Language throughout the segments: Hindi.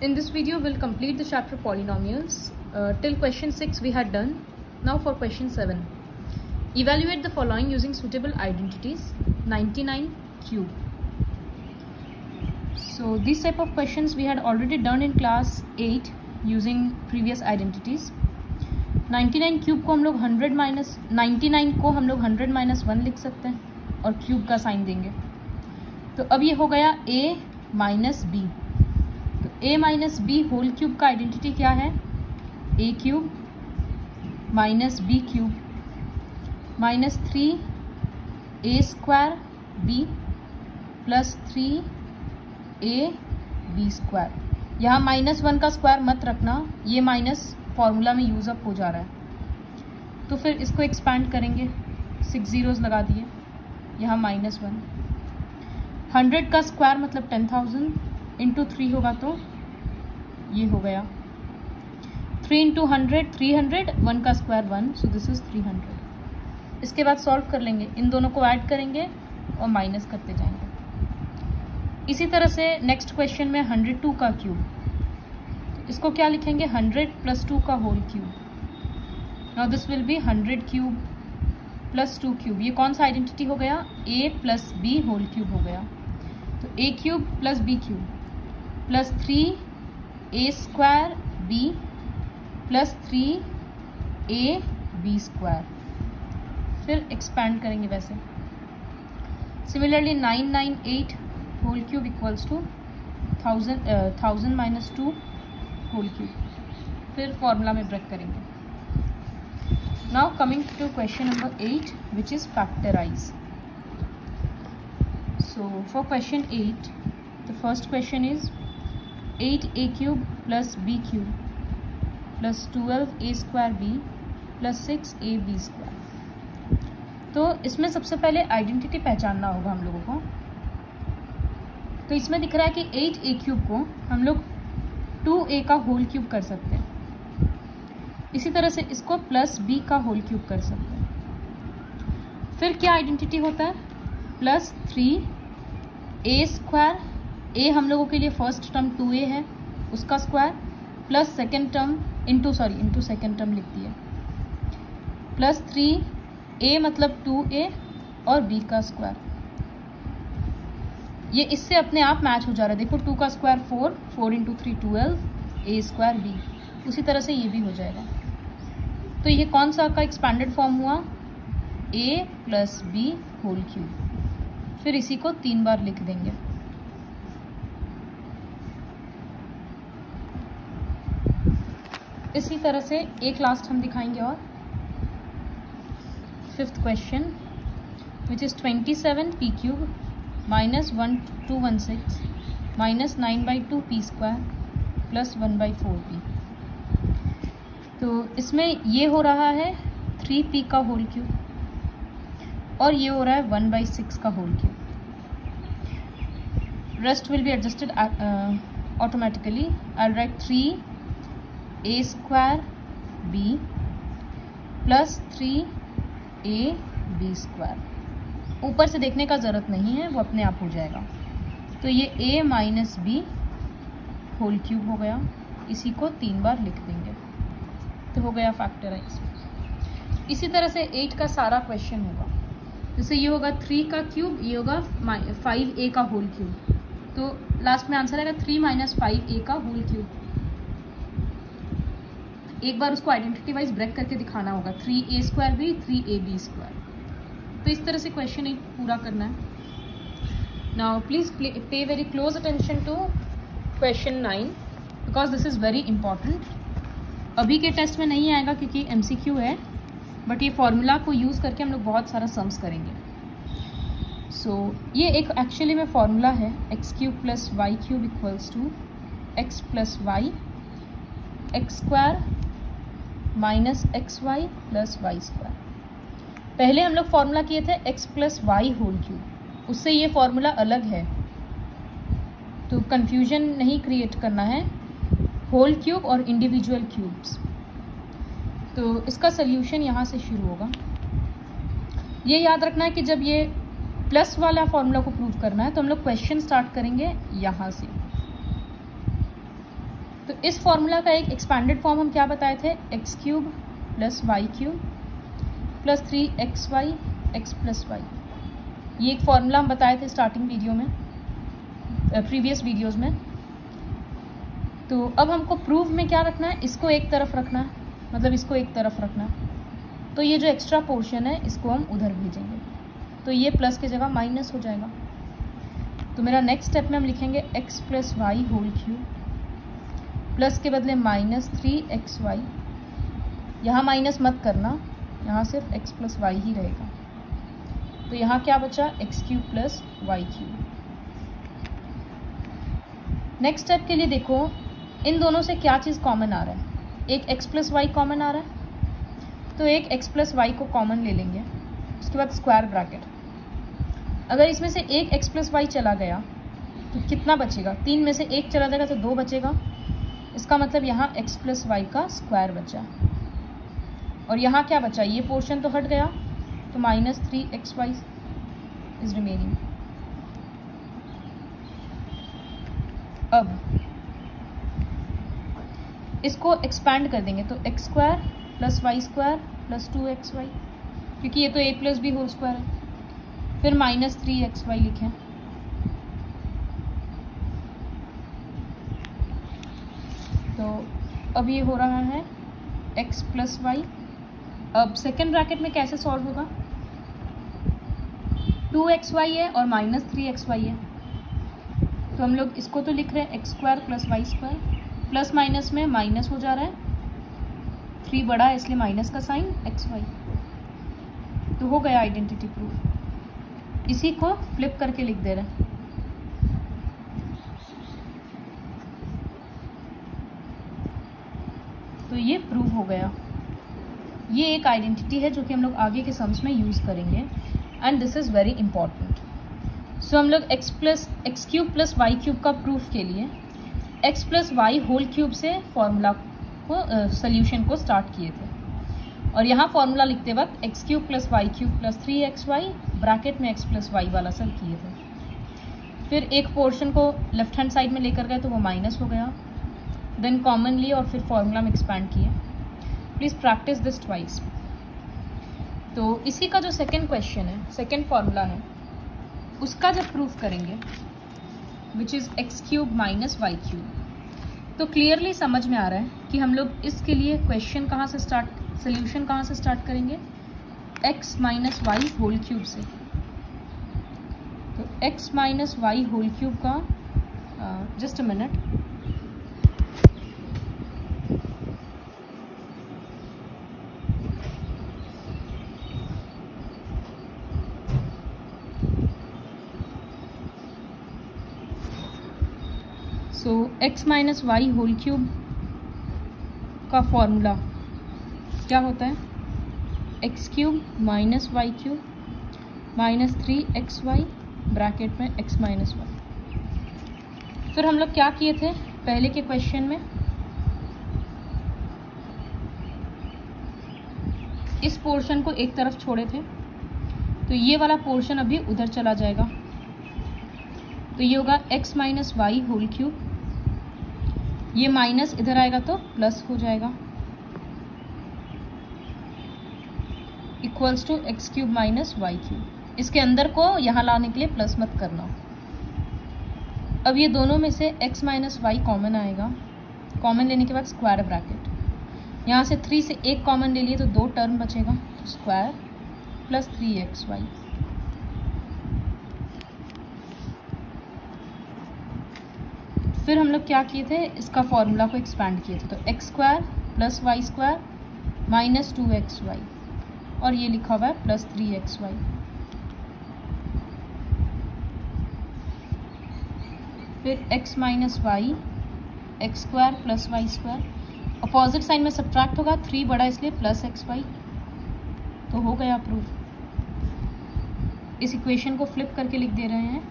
In this video, we'll complete the chapter polynomials. Till question 6 we had done. Now for question 7. Evaluate the following using suitable identities. 99 cube. So these type of questions we had already done in class 8 using previous identities. 99 cube को हम लोग 100 माइनस 99 को हम लोग 100 माइनस 1 लिख सकते हैं और क्यूब का साइन देंगे. तो अब ये हो गया a माइनस बी. तो a minus b whole cube का आइडेंटिटी क्या है? a cube minus b cube minus 3 a square b plus 3 a b square. यहाँ माइनस 1 का स्क्वायर मत रखना, ये माइनस फॉर्मूला में यूज अप हो जा रहा है. तो फिर इसको एक्सपैंड करेंगे, 6 zeros लगा दिए, यहाँ माइनस 1. 100 का स्क्वायर मतलब 10,000 इंटू 3 होगा तो ये हो गया 3 इंटू 100 300, 1 का स्क्वायर 1, सो दिस इज 300. इसके बाद सॉल्व कर लेंगे, इन दोनों को ऐड करेंगे और माइनस करते जाएंगे. इसी तरह से नेक्स्ट क्वेश्चन में 102 का क्यूब, इसको क्या लिखेंगे? 100 प्लस 2 का whole cube. Now this will be 100 cube plus 2 cube. ये कौन सा आइडेंटिटी हो गया? a plus b whole cube हो गया. तो a cube plus b cube plus 3 a square b plus 3 a b square. फिर एक्सपैंड करेंगे वैसे. Similarly 998 whole cube equals to 1000 minus 2 whole cube. फिर फॉर्मूला में ब्रेक करेंगे. Now coming to question number 8, which is factorize. So for question 8, the first question is 8a cube plus b cube plus 12a square b plus 6ab square. तो इसमें सबसे पहले आइडेंटिटी पहचानना होगा हम लोगों को. तो इसमें दिख रहा है कि 8a क्यूब को हम लोग 2a का होल क्यूब कर सकते हैं. इसी तरह से इसको प्लस b का होल क्यूब कर सकते हैं. फिर क्या आइडेंटिटी होता है? Plus 3a square. a हम लोगों के लिए फर्स्ट टर्म 2a है, उसका square plus second term into second term लिख दिया प्लस 3a मतलब 2a और b का स्क्वायर. ये इससे अपने आप मैच हो जा रहा है. देखो 2 का square 4 into 3 12 a square b. उसी तरह से ये भी हो जाएगा. तो ये कौन सा का एक्सपैंडेड फॉर्म हुआ? a plus b whole cube. फिर इसी को 3 बार लिख देंगे. इसी तरह से एक लास्ट हम दिखाएंगे और 5th question which is 27 p cube minus 1216 minus 9/2 p square plus 1/4 p. तो इसमें ये हो रहा है 3p का होल क्यूब और ये हो रहा है 1/6 का whole cube. Rest will be adjusted automatically. I write 3a square b plus 3a b square. ऊपर से देखने का ज़रूरत नहीं है, वो अपने आप हो जाएगा. तो ये a minus b whole cube हो गया. इसी को 3 बार लिख देंगे तो हो गया फैक्टराइज. इसी तरह से 8 का सारा क्वेश्चन होगा. जैसे ये होगा 3 का क्यूब, ये होगा 5a का होल क्यूब. तो लास्ट में आंसर आएगा 3 माइनस 5a का होल क्यूब. एक बार उसको आइडेंटिटी वाइज ब्रेक करके दिखाना होगा. 3a square b 3ab square. तो इस तरह से क्वेश्चन 8 पूरा करना है. Now please pay very close attention to question 9 because this is very important. अभी के टेस्ट में नहीं आएगा क्योंकि MCQ है, बट ये फॉर्मूला को यूज़ करके हम लोग बहुत सारा सम्स करेंगे. सो ये एक एक्चुअली में फॉर्मूला है. x cube plus Y cube equals to x plus y x square minus x y plus Y square. पहले हम लोग फॉर्मूला किए थे x plus Y whole cube, उससे ये फॉर्मूला अलग है. तो कंफ्यूजन नहीं क्रिएट करना है. होल क्यूब और इंडिविजुअल क्यूब्स. तो इसका सोल्यूशन यहाँ से शुरू होगा. ये याद रखना है कि जब ये प्लस वाला फॉर्मूला को प्रूव करना है तो हम लोग क्वेश्चन स्टार्ट करेंगे यहाँ से. तो इस फॉर्मूला का एक एक्सपैंडेड फॉर्म हम क्या बताए थे, x cube plus Y cube plus 3xy x plus y. ये एक फॉर्मूला हम बताए थे स्टार्टिंग वीडियो में, प्रीवियस वीडियोस में। तो अब हमको प्रूफ में क्या रखना है, इसको एक तरफ रखना है, मतलब इसको एक तरफ रखना है। तो ये जो एक्स्ट्रा पोर्शन है इसको हम उधर भेजेंगे, तो ये प्लस की जगह माइनस हो जाएगा। तो मेरा नेक्स्ट स्टेप में हम लिखेंगे x plus Y whole cube, plus के बदले माइनस 3xy। यहाँ माइनस मत करना, यहाँ सिर्फ x प्लस वाई ही रहेगा। तो यहाँ क्या बचा, x cube plus Y cube. Next step के लिए देखो इन दोनों से क्या चीज़ कॉमन आ रहा है, एक x प्लस वाई कॉमन आ रहा है, तो एक x प्लस वाई को कॉमन ले लेंगे। उसके बाद स्क्वायर ब्रैकेट, अगर इसमें से एक x प्लस वाई चला गया तो कितना बचेगा, 3 में से 1 चला जाएगा तो 2 बचेगा। इसका मतलब यहाँ x प्लस वाई का स्क्वायर बचा, और यहाँ क्या बचा, ये पोर्शन तो हट गया, तो माइनस 3xy इज रिमेनिंग। अब इसको एक्सपैंड कर देंगे, तो x square plus Y square plus 2xy, क्योंकि ये तो a plus b whole square है। फिर माइनस 3xy लिखें। तो अब ये हो रहा है x प्लस वाई। अब सेकेंड ब्रैकेट में कैसे सॉल्व होगा, 2xy है और माइनस 3xy है, तो हम लोग इसको तो लिख रहे हैं x square plus Y square, plus minus में माइनस हो जा रहा है, 3 बड़ा है इसलिए माइनस का साइन xy। तो हो गया आइडेंटिटी प्रूफ। इसी को फ्लिप करके लिख दे रहे हैं। तो ये प्रूव हो गया। ये एक आइडेंटिटी है जो कि हम लोग आगे के सम्स में यूज़ करेंगे, and this is very important. So हम लोग X cube plus Y cube का प्रूफ के लिए X plus Y whole cube से फॉर्मूला को सोल्यूशन को स्टार्ट किए थे, और यहाँ फॉर्मूला लिखते वक्त X cube plus Y cube plus 3xy bracket में एक्स प्लस वाई वाला सब किए थे। फिर एक पोर्शन को लेफ्ट हैंड साइड में लेकर गए तो वो माइनस हो गया, देन कॉमन लिए और फिर फॉर्मूला में एक्सपैंड किए। Please practise this twice. तो इसी का जो सेकेंड क्वेश्चन है, सेकेंड फॉर्मूला है, उसका जब प्रूफ करेंगे which is x cube minus Y cube, तो क्लियरली समझ में आ रहा है कि हम लोग इसके लिए क्वेश्चन कहाँ से स्टार्ट, सोल्यूशन कहाँ से स्टार्ट करेंगे, x minus Y whole cube से। तो x minus Y whole cube का just a minute, so x minus Y whole cube का फॉर्मूला क्या होता है, X cube minus Y cube minus 3xy bracket में x माइनस वाई। फिर हम लोग क्या किए थे पहले के क्वेश्चन में, इस पोर्शन को एक तरफ छोड़े थे, तो ये वाला पोर्शन अभी उधर चला जाएगा, तो ये होगा x minus Y whole cube, ये माइनस इधर आएगा तो प्लस हो जाएगा, equals to x cube minus Y cube. इसके अंदर को यहाँ लाने के लिए प्लस मत करना। अब ये दोनों में से x माइनस वाई कॉमन आएगा, कॉमन लेने के बाद स्क्वायर ब्रैकेट, यहाँ से 3 से 1 कॉमन ले लिए तो 2 टर्म बचेगा, तो स्क्वायर प्लस 3xy। फिर हम लोग क्या किए थे, इसका फॉर्मूला को एक्सपैंड किए थे, तो x square plus Y square minus 2xy, और ये लिखा हुआ है प्लस 3xy। फिर x minus y x square plus Y square, opposite sign में सब्ट्रैक्ट होगा, 3 बड़ा इसलिए प्लस xy। तो हो गया प्रूफ। इस इक्वेशन को फ्लिप करके लिख दे रहे हैं,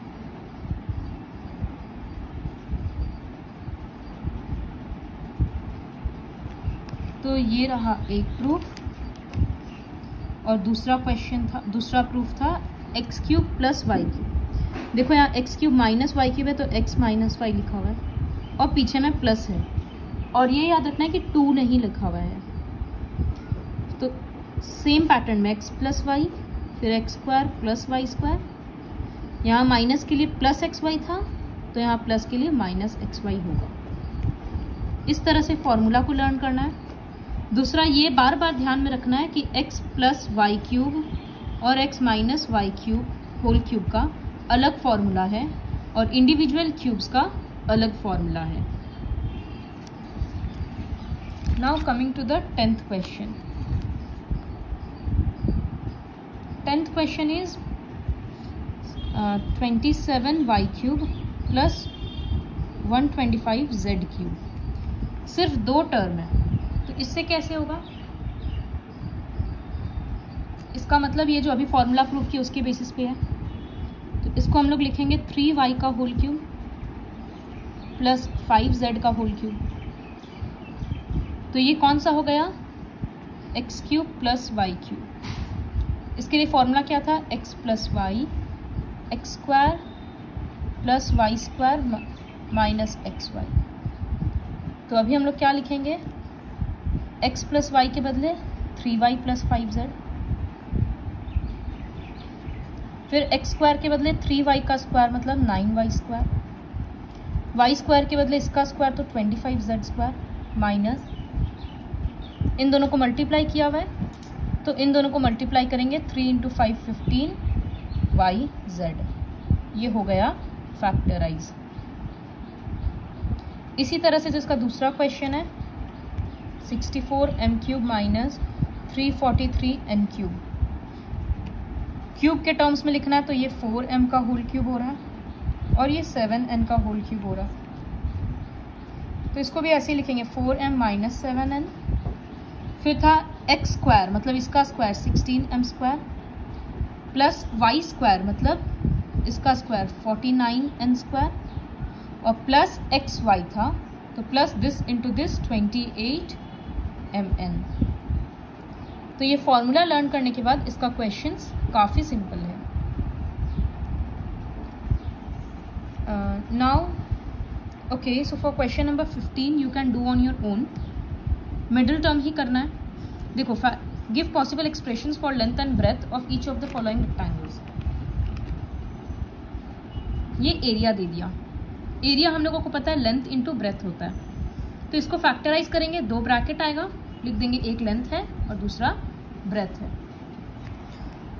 तो ये रहा एक प्रूफ, और दूसरा क्वेश्चन था, दूसरा प्रूफ था x cube plus Y cube. देखो यहाँ x cube minus Y cube है तो एक्स माइनस वाई लिखा हुआ है और पीछे में प्लस है, और ये याद रखना है कि 2 नहीं लिखा हुआ है। तो सेम पैटर्न में x प्लस वाई, फिर x square plus Y square, यहाँ माइनस के लिए प्लस एक्स वाई था तो यहाँ प्लस के लिए माइनस एक्स वाई होगा। इस तरह से फॉर्मूला को लर्न करना है। दूसरा, ये बार बार ध्यान में रखना है कि x प्लस वाई क्यूब और x minus Y cube whole cube का अलग फॉर्मूला है और इंडिविजुअल क्यूब्स का अलग फॉर्मूला है। Now coming to the 10th question. 10th question is 27y cube plus 125z cube. सिर्फ 2 टर्म है, तो इससे कैसे होगा? इसका मतलब ये जो अभी फॉर्मूला प्रूव किया उसके बेसिस पे है, तो इसको हम लोग लिखेंगे 3y का होल क्यूब प्लस 5z का होल क्यूब। तो ये कौन सा हो गया? x cube plus Y cube. इसके लिए फॉर्मूला क्या था? x plus y, x square plus Y square minus x y. तो अभी हम लोग क्या लिखेंगे? x प्लस वाई के बदले 3y प्लस 5z, फिर एक्स स्क्वायर के बदले 3y का स्क्वायर मतलब 9y स्क्वायर, वाई स्क्वायर के बदले इसका स्क्वायर तो 25z स्क्वायर, माइनस इन दोनों को मल्टीप्लाई किया हुआ है तो इन दोनों को मल्टीप्लाई करेंगे 3 × 5 15yz। ये हो गया फैक्टराइज। इसी तरह से जिसका दूसरा क्वेश्चन है 64m³ minus 343n cube. Cube के टर्म्स में लिखना है तो ये 4m का होल क्यूब हो रहा है और ये 7n का होल क्यूब हो रहा है। तो इसको भी ऐसे ही लिखेंगे 4m माइनस 7n। फिर था एक्स स्क्वायर मतलब इसका square 16m square plus Y square मतलब इसका स्क्वायर 49n स्क्वायर और प्लस एक्स वाई था तो plus this into this 28mn। तो ये फॉर्मूला लर्न करने के बाद इसका क्वेश्चंस काफ़ी सिंपल है। Now okay, so for question number 15 you can do on your own. Middle term ही करना है। देखो, give possible expressions for length and breadth of each of the following rectangles. ये एरिया दे दिया। एरिया हम लोगों को पता है लेंथ इंटू ब्रेथ होता है, तो इसको फैक्टराइज करेंगे। 2 ब्रैकेट आएगा, लिख देंगे एक लेंथ है और दूसरा ब्रेथ है।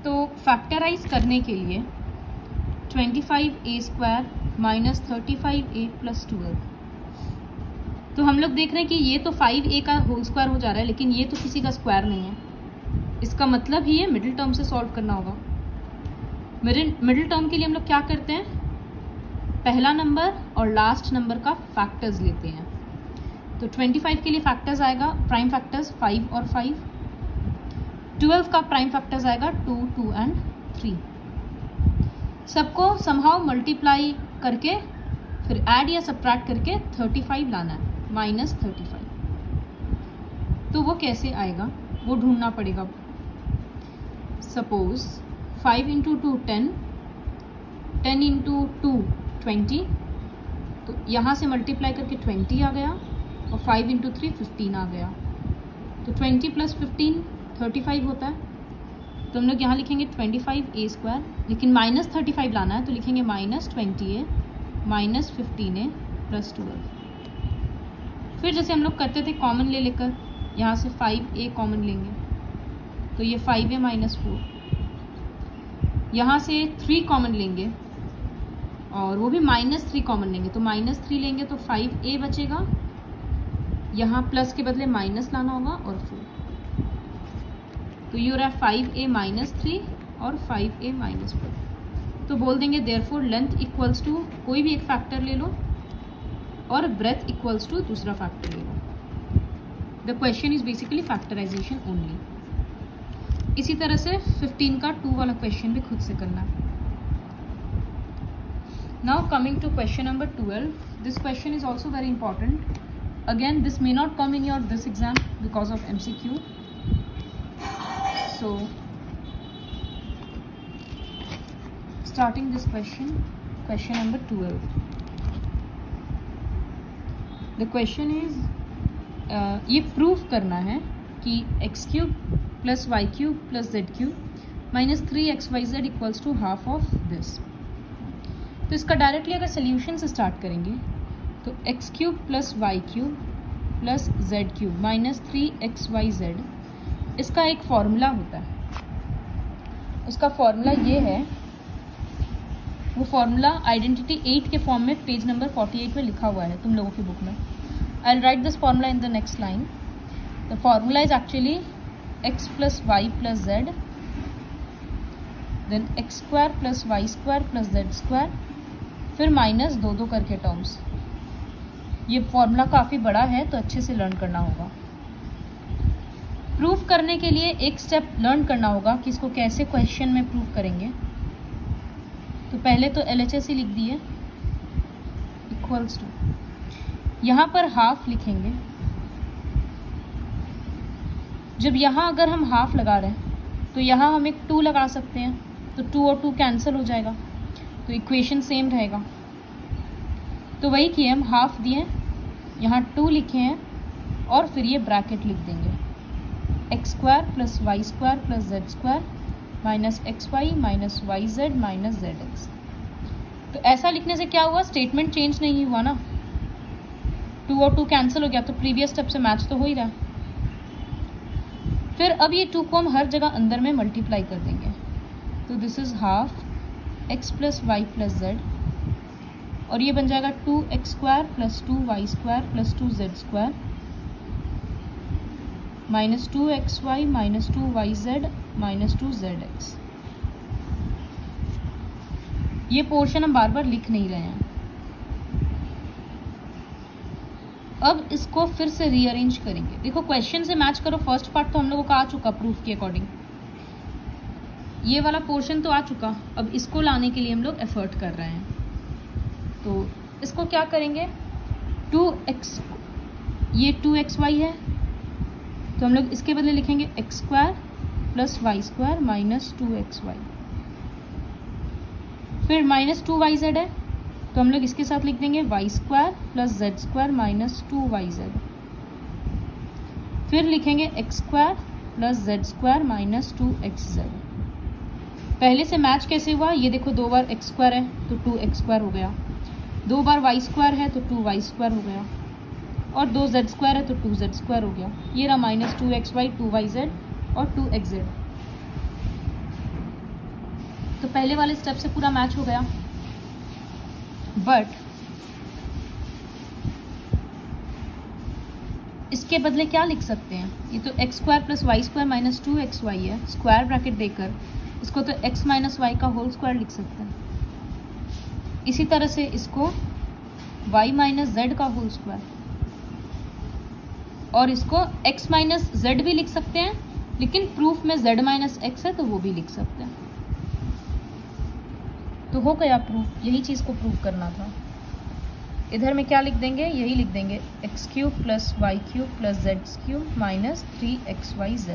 तो फैक्टराइज करने के लिए 25a² माइनस 35a प्लस 12। तो हम लोग देख रहे हैं कि ये तो 5a का होल स्क्वायर हो जा रहा है, लेकिन ये तो किसी का स्क्वायर नहीं है। इसका मतलब ही है मिडिल टर्म से सॉल्व करना होगा। मिडिल टर्म के लिए हम लोग क्या करते हैं? पहला नंबर और लास्ट नंबर का फैक्टर्स लेते हैं। तो 25 के लिए फैक्टर्स आएगा, प्राइम फैक्टर्स 5 और 5। 12 का प्राइम फैक्टर्स आएगा 2, 2 एंड 3। सबको समहाउ मल्टीप्लाई करके फिर ऐड या सब्ट्रैक्ट करके 35 लाना है, माइनस 35। तो वो कैसे आएगा वो ढूंढना पड़ेगा। सपोज 5 × 2 10, 10 × 2 20। तो यहाँ से मल्टीप्लाई करके 20 आ गया और 5 × 3 15 आ गया। तो 20 प्लस 15 35 होता है। तो हम लोग यहाँ लिखेंगे 25a², लेकिन माइनस 35 लाना है तो लिखेंगे minus 20a minus 15a plus 12। फिर जैसे हम लोग करते थे कॉमन ले लेकर, यहाँ से 5a कॉमन लेंगे तो ये 5a माइनस 4। यहाँ से 3 कॉमन लेंगे और वो भी माइनस 3 कॉमन लेंगे, तो माइनस 3 लेंगे तो 5a बचेगा। यहाँ प्लस के बदले माइनस लाना होगा और 4। तो ये हो रहा है 5a माइनस 3 और 5a माइनस 4। तो बोल देंगे देयरफॉर लेंथ इक्वल्स टू कोई भी एक फैक्टर ले लो और ब्रेथ इक्वल्स टू दूसरा फैक्टर ले लो। The question is basically factorisation only. इसी तरह से 15 का 2 वाला क्वेश्चन भी खुद से करना है। Now coming to question number 12, this question is also very important. Again this may not come in your this exam because of MCQ. So starting this question number 12. The question is ये प्रूफ करना है कि x cube plus Y cube plus Z cube minus 3xyz equals to half of this. तो इसका डायरेक्टली अगर सोल्यूशन से स्टार्ट करेंगे तो x cube plus Y cube plus Z cube minus 3xyz, इसका एक फॉर्मूला होता है। उसका फॉर्मूला ये है, वो फॉर्मूला आइडेंटिटी 8 के फॉर्म में पेज नंबर 48 में लिखा हुआ है तुम लोगों की बुक में। I will write this formula in the next line. The formula is actually x plus Y plus z, then x square plus Y square plus Z square, फिर माइनस दो करके टर्म्स। ये फॉर्मूला काफ़ी बड़ा है तो अच्छे से लर्न करना होगा। प्रूफ करने के लिए एक स्टेप लर्न करना होगा कि इसको कैसे क्वेश्चन में प्रूफ करेंगे। तो पहले तो LHS ही लिख दिए, इक्वल्स टू, यहाँ पर हाफ लिखेंगे। जब यहाँ अगर हम हाफ लगा रहे हैं तो यहाँ हम एक 2 लगा सकते हैं, तो 2 और 2 कैंसिल हो जाएगा, तो इक्वेशन सेम रहेगा। तो वही किए, हम हाफ दिए, यहाँ 2 लिखे हैं और फिर ये ब्रैकेट लिख देंगे, x square plus Y square plus Z square minus x Y minus Y Z minus Z x. तो ऐसा लिखने से क्या हुआ, स्टेटमेंट चेंज नहीं हुआ ना, 2 और 2 कैंसिल हो गया, तो प्रीवियस स्टेप से मैच तो हो ही रहा। फिर अब ये 2 को हम हर जगह अंदर में मल्टीप्लाई कर देंगे, तो this is half x plus Y plus z, और ये बन जाएगा 2x square plus 2y square plus 2z square minus 2xy minus 2yz minus 2zx। ये पोर्शन हम बार बार लिख नहीं रहे हैं। अब इसको फिर से रीअरेंज करेंगे। देखो क्वेश्चन से मैच करो, फर्स्ट पार्ट तो हम लोगों का आ चुका प्रूफ के अकॉर्डिंग, ये वाला पोर्शन तो आ चुका। अब इसको लाने के लिए हम लोग एफर्ट कर रहे हैं। तो इसको क्या करेंगे, 2x, ये 2xy है तो हम लोग इसके बदले लिखेंगे x square plus Y square minus 2xy, फिर माइनस 2yz है तो हम लोग इसके साथ लिख देंगे y square plus Z square minus 2yz, फिर लिखेंगे x square plus Z square minus 2xz। पहले से मैच कैसे हुआ, ये देखो 2 बार एक्स स्क्वायर है तो 2x स्क्वायर हो गया, 2 बार वाई स्क्वायर है तो 2y स्क्वायर हो गया, और 2z स्क्वायर है तो 2z स्क्वायर हो गया। ये रहा माइनस 2xy 2yz और 2xz। तो पहले वाले स्टेप से पूरा मैच हो गया। बट इसके बदले क्या लिख सकते हैं, ये तो x square plus Y square minus 2xy है, स्क्वायर ब्रैकेट देकर इसको तो x माइनस वाई का होल स्क्वायर लिख सकते हैं। इसी तरह से इसको y माइनस जेड का होल स्क्वायर, और इसको x माइनस जेड भी लिख सकते हैं, लेकिन प्रूफ में z माइनस एक्स है तो वो भी लिख सकते हैं। तो हो गया प्रूफ, यही चीज़ को प्रूव करना था। इधर में क्या लिख देंगे, यही लिख देंगे x cube plus Y cube plus Z cube minus 3xyz।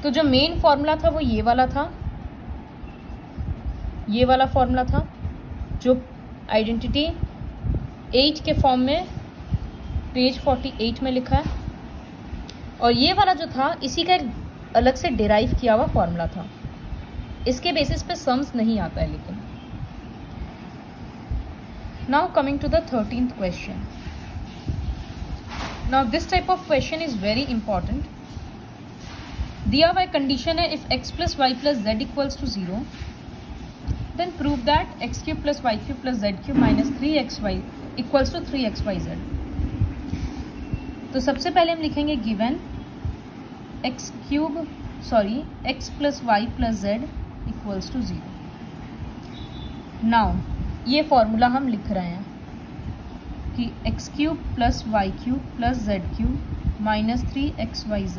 तो जो मेन फॉर्मूला था वो ये वाला था, ये वाला फॉर्मूला था जो आइडेंटिटी 8 के फॉर्म में पेज 48 में लिखा है, और ये वाला जो था इसी का एक अलग से डिराइव किया हुआ फॉर्मूला था। इसके बेसिस पे सम्स नहीं आता है। लेकिन now coming to the 13th question. Now this type of question is very important. दिया हुआ कंडीशन है, if x plus Y plus z equals to 0 then prove that x cube plus Y cube plus Z cube minus 3xy equals to 3xyz। तो सबसे पहले हम लिखेंगे given x plus Y plus z equals to 0। Now ये फॉर्मूला हम लिख रहे हैं कि x cube plus Y cube plus Z cube minus 3xyz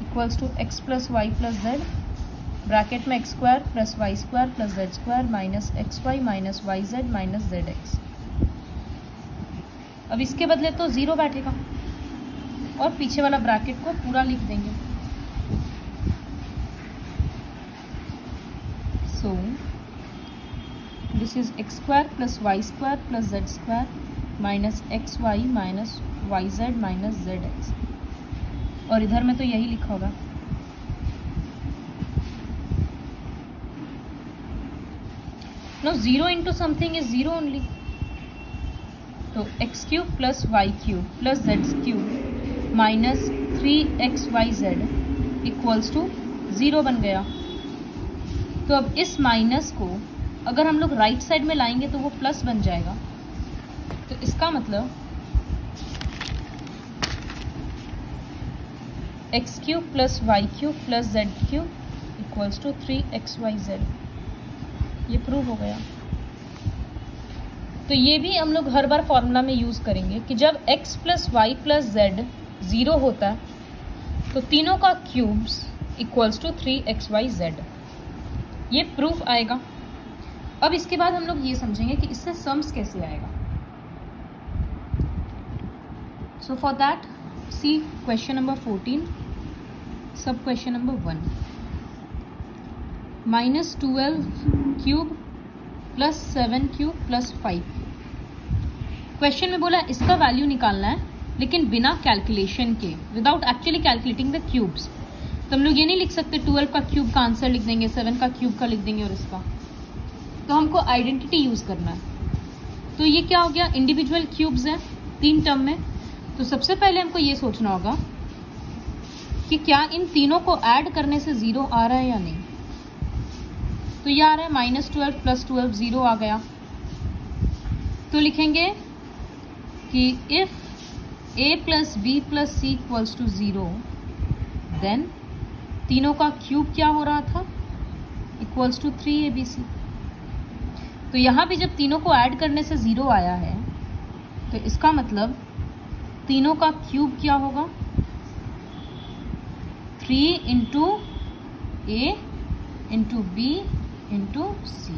equals to X plus Y plus Z, bracket में X square plus Y square plus Z square minus x Y minus Y Z minus Z X. अब इसके बदले तो 0 बैठेगा और पीछे वाला ब्रैकेट को पूरा लिख देंगे। So this is X square plus Y square plus Z square minus x Y minus Y Z minus Z X, और इधर में तो यही लिखा होगा। No 0 into something is 0 only, तो x cube plus Y cube plus Z cube minus 3xyz equals to 0 बन गया। तो अब इस माइनस को अगर हम लोग राइट साइड में लाएंगे तो वो प्लस बन जाएगा। तो इसका मतलब x cube plus Y cube plus Z cube equals to 3xyz, ये प्रूव हो गया। तो ये भी हम लोग हर बार फॉर्मूला में यूज करेंगे कि जब x plus Y plus z 0 होता है तो तीनों का क्यूब्स इक्वल्स टू 3xyz, ये प्रूफ आएगा। अब इसके बाद हम लोग ये समझेंगे कि इससे सम्स कैसे आएगा। So for that see question number 14, sub question number 1, -12 cube plus 7 cube plus 5। Question में बोला इसका वैल्यू निकालना है लेकिन बिना कैलकुलेशन के, without actually calculating the cubes. तो हम लोग ये नहीं लिख सकते 12 का क्यूब का आंसर लिख देंगे, 7 का क्यूब का लिख देंगे और इसका, तो हमको आइडेंटिटी यूज करना है। तो ये क्या हो गया, इंडिविजुअल क्यूब्स हैं 3 टर्म में। तो सबसे पहले हमको ये सोचना होगा कि क्या इन तीनों को ऐड करने से 0 आ रहा है या नहीं। तो ये आ रहा है -12 प्लस 12 0 आ गया। तो लिखेंगे कि if a plus b plus c equals to 0 then तीनों का क्यूब क्या हो रहा था, इक्वल्स टू 3abc। तो यहाँ भी जब तीनों को ऐड करने से 0 आया है तो इसका मतलब तीनों का क्यूब क्या होगा, 3 इंटू ए इंटू बी इंटू सी।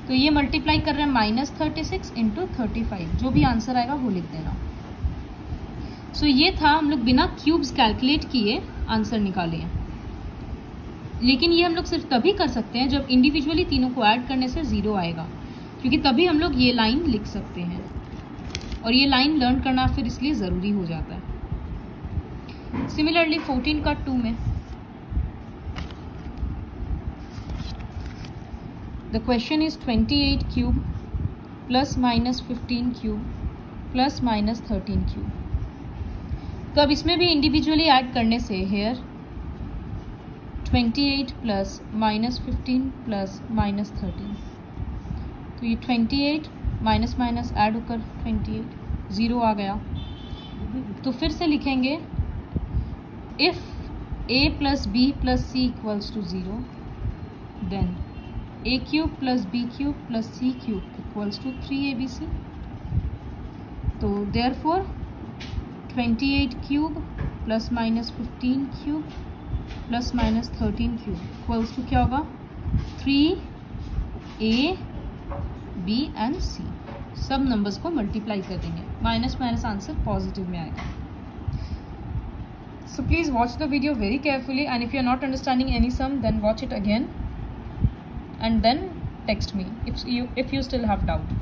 तो ये मल्टीप्लाई कर रहे हैं -36 इंटू 35, जो भी आंसर आएगा वो लिख देना। सो ये था, हम लोग बिना क्यूब्स कैलकुलेट किए आंसर निकाले हैं। लेकिन ये हम लोग सिर्फ तभी कर सकते हैं जब इंडिविजुअली तीनों को ऐड करने से 0 आएगा, क्योंकि तभी हम लोग ये लाइन लिख सकते हैं। और ये लाइन लर्न करना फिर इसलिए ज़रूरी हो जाता है। सिमिलरली 14 का 2 में the question is 28 cube plus minus 15 cube plus minus 13 cube. तो अब इसमें भी इंडिविजुअली ऐड करने से here 28 plus minus 15 plus minus 13, तो ये 28 माइनस माइनस ऐड होकर 28 0 आ गया। तो फिर से लिखेंगे if a plus b plus c equals to 0 then a cube plus b cube plus c cube equals to 3abc। तो therefore 28 cube plus minus 15 cube plus minus 13 cube equals to क्या होगा, 3a b एंड c। सब नंबर्स को मल्टीप्लाई कर देंगे, माइनस माइनस आंसर पॉजिटिव में आएगा। So please watch the video very carefully, and if you are not understanding any sum, then watch it again and then text me if you still have doubt.